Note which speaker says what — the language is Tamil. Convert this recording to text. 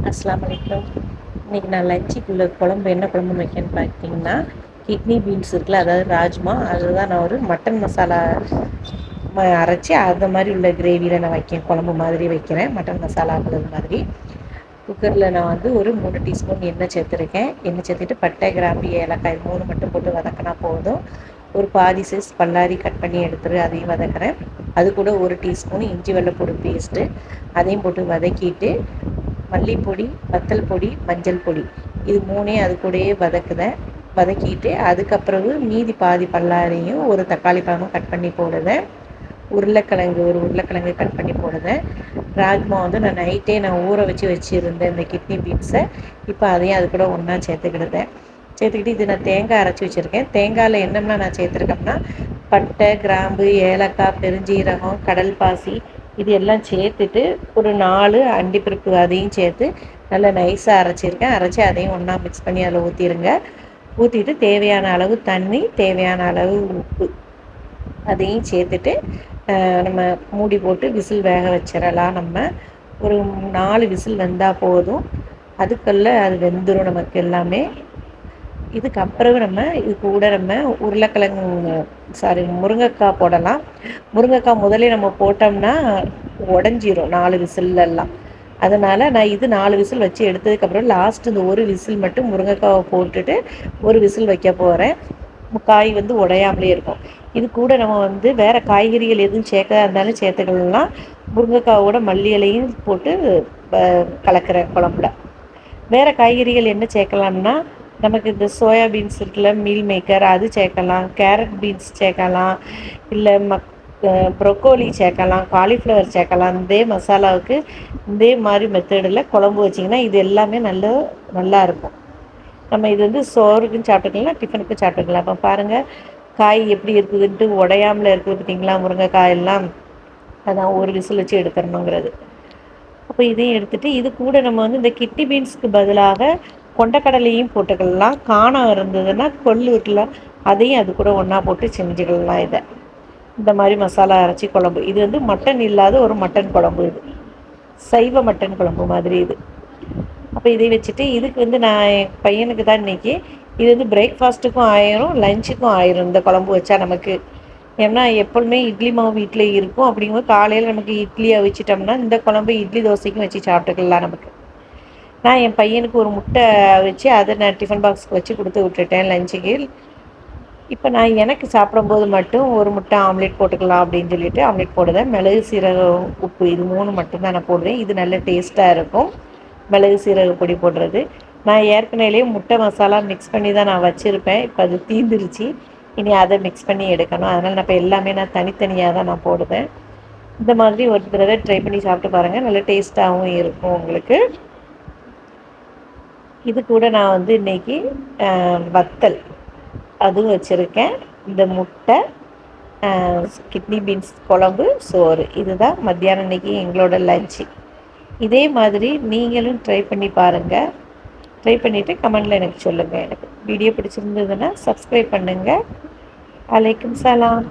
Speaker 1: அஸ்ஸலாமு அலைக்கும். இன்றைக்கி நான் லஞ்சுக்குள்ள குழம்பு என்ன குழம்பு வைக்கேன்னு பார்த்தீங்கன்னா, கிட்னி பீன்ஸ் இருக்குல்ல, அதாவது ராஜ்மா, அதுதான் நான் ஒரு மட்டன் மசாலா அரைச்சி அந்த மாதிரி உள்ள கிரேவியில் நான் வைக்கேன். குழம்பு மாதிரி வைக்கிறேன், மட்டன் மசாலா மாதிரி. குக்கரில் நான் வந்து ஒரு 3 டீஸ்பூன் எண்ணெய் சேர்த்துருக்கேன். எண்ணெய் சேர்த்துட்டு பட்டை, கிராம்பு, ஏலக்காய் 3 மட்டும் போட்டு வதக்கினா போதும். ஒரு பாதி சைஸ் பல்லாரி கட் பண்ணி எடுத்துரு, அதையும் வதக்குறேன். அது கூட 1 டீஸ்பூன் இஞ்சி வெள்ளைப்பூடு பேஸ்ட்டு, அதையும் போட்டு வதக்கிட்டு, மல்லிப்பொடி, வத்தல் பொடி, மஞ்சள் பொடி, இது 3ஐயும் அது கூடயே வதக்கிட்டு, அதுக்கப்புறம் மீதி பாதி பல்லாரியும் ஒரு தக்காளி பழமும் கட் பண்ணி போடுவேன். ஒரு உருளைக்கிழங்கு கட் பண்ணி போடுவேன். ராஜ்மா வந்து நான் நைட்டே ஊற வச்சுருந்தேன் இந்த கிட்னி பீன்ஸை. இப்போ அதையும் அது கூட ஒன்றா சேர்த்துக்கிட்டு இது நான் தேங்காய் அரைச்சி வச்சுருக்கேன். தேங்காயில் என்னென்ன நான் சேர்த்துருக்கேன்னா, பட்டை, கிராம்பு, ஏலக்காய், பெருஞ்சீரகம், கடல் பாசி, இது எல்லாம் சேர்த்துட்டு ஒரு 4 அண்டிப்பருப்பு அதையும் சேர்த்து நல்லா நைஸாக அரைச்சிருக்கேன். அரைச்சி அதையும் ஒன்றா மிக்ஸ் பண்ணி அதில் ஊற்றிட்டு தேவையான அளவு தண்ணி, தேவையான அளவு உப்பு அதையும் சேர்த்துட்டு நம்ம மூடி போட்டு விசில் வேக வச்சிடலாம். நம்ம ஒரு 4 விசில் வந்தால் போதும். அதுக்குள்ள அது வெந்துடும் நமக்கு எல்லாமே. இதுக்கப்புறம் இது கூட முருங்கைக்காய் போடலாம். முருங்கைக்காய் முதலே நம்ம போட்டோம்னா உடஞ்சிரும் 4 விசிலெல்லாம். அதனால் நான் இது 4 விசில் வச்சு எடுத்ததுக்கப்புறம் லாஸ்ட் இந்த ஒரு விசில் மட்டும் முருங்கைக்காவை போட்டுட்டு ஒரு விசில் வைக்க போகிறேன். காய் வந்து உடையாமலே இருக்கும். இது கூட நம்ம வேறு காய்கறிகள் எதுவும் சேர்க்கறதா இருந்தாலும் சேர்த்துக்கலாம். முருங்கைக்காவோட மல்லி இலையும் போட்டு கலக்கிறேன் குழம்புல. வேறு காய்கறிகள் என்ன சேர்க்கலாம்னா, நமக்கு இந்த சோயா பீன்ஸ் இருக்குல்ல, மீல் மேக்கர், அது சேர்க்கலாம். கேரட் பீன்ஸ் சேர்க்கலாம். இல்லை ப்ரொக்கோலி சேர்க்கலாம், காலிஃப்ளவர் சேர்க்கலாம். இதே மசாலாவுக்கு இதே மாதிரி மெத்தடில் குழம்பு வச்சிங்கன்னா இது எல்லாமே நல்லா இருக்கும். நம்ம இது சோறுக்கும் சாப்பிட்டுக்கலாம், டிஃபனுக்கும் சாப்பிட்டுக்கலாம். இப்போ பாருங்கள் காய் எப்படி இருக்குதுன்ட்டு உடையாமல் இருக்குது பார்த்திங்களா, முருங்கைக்காயெல்லாம். அதான் ஒரு விசில் வச்சு எடுத்துடணுங்கிறது. அப்போ இதையும் எடுத்துகிட்டு இது கூட நம்ம இந்த கிட்னி பீன்ஸுக்கு பதிலாக கொண்டக்கடலையும் போட்டுக்கலாம். காணம் இருந்ததுன்னா கொள்ளு இருக்குல்ல, அதையும் அது கூட ஒன்றா போட்டு செஞ்சுக்கலாம். இதை இந்த மாதிரி மசாலா அரைச்சி குழம்பு, இது மட்டன் இல்லாத ஒரு மட்டன் குழம்பு, இது சைவ மட்டன் குழம்பு மாதிரி இது. அப்போ இதை வச்சுட்டு இதுக்கு நான் என் பையனுக்கு தான் இன்றைக்கி இது பிரேக்ஃபாஸ்ட்டுக்கும் ஆயிரும், லஞ்சுக்கும் ஆயிரும் இந்த குழம்பு வச்சா நமக்கு. ஏன்னா எப்பொழுதுமே இட்லி மாவு வீட்டில் இருக்கும். அப்படிங்கும்போது காலையில் நமக்கு இட்லியை வச்சிட்டோம்னா இந்த குழம்பு இட்லி தோசைக்கும் வச்சு சாப்பிட்டுக்கலாம் நமக்கு. நான் என் பையனுக்கு ஒரு முட்டை வச்சு அதை நான் டிஃபன் பாக்ஸுக்கு வச்சு கொடுத்து விட்டுட்டேன் லஞ்சுக்கு. இப்போ நான் எனக்கு சாப்பிடும்போது மட்டும் ஒரு முட்டை ஆம்லேட் போட்டுக்கலாம் அப்படின்னு சொல்லிட்டு ஆம்லேட் போடுவேன். மிளகு, சீரகம், உப்பு, இது 3 மட்டும்தான் நான் போடுவேன். இது நல்ல டேஸ்ட்டாக இருக்கும், மிளகு சீரக பொடி போடுறது. நான் ஏற்கனவே முட்டை மசாலா மிக்ஸ் பண்ணி தான் நான் வச்சுருப்பேன். இப்போ அது தீந்துருச்சு, இனி அதை மிக்ஸ் பண்ணி எடுக்கணும். அதனால் நான் இப்போ எல்லாமே தனித்தனியாக தான் நான் போடுவேன். இந்த மாதிரி ஒரு தடவை ட்ரை பண்ணி சாப்பிட்டு பாருங்கள், நல்ல டேஸ்ட்டாகவும் இருக்கும் உங்களுக்கு. இது கூட நான் இன்றைக்கி வத்தல் அதுவும் வச்சுருக்கேன். இந்த முட்டை, கிட்னி பீன்ஸ் குழம்பு, சோறு, இதுதான் மத்தியானம் இன்றைக்கி எங்களோட லஞ்சு. இதே மாதிரி நீங்களும் ட்ரை பண்ணி பாருங்கள். ட்ரை பண்ணிவிட்டு கமெண்டில் எனக்கு சொல்லுங்கள். எனக்கு வீடியோ பிடிச்சிருந்ததுன்னா சப்ஸ்கிரைப் பண்ணுங்கள். அலைக்கும் சலாம்.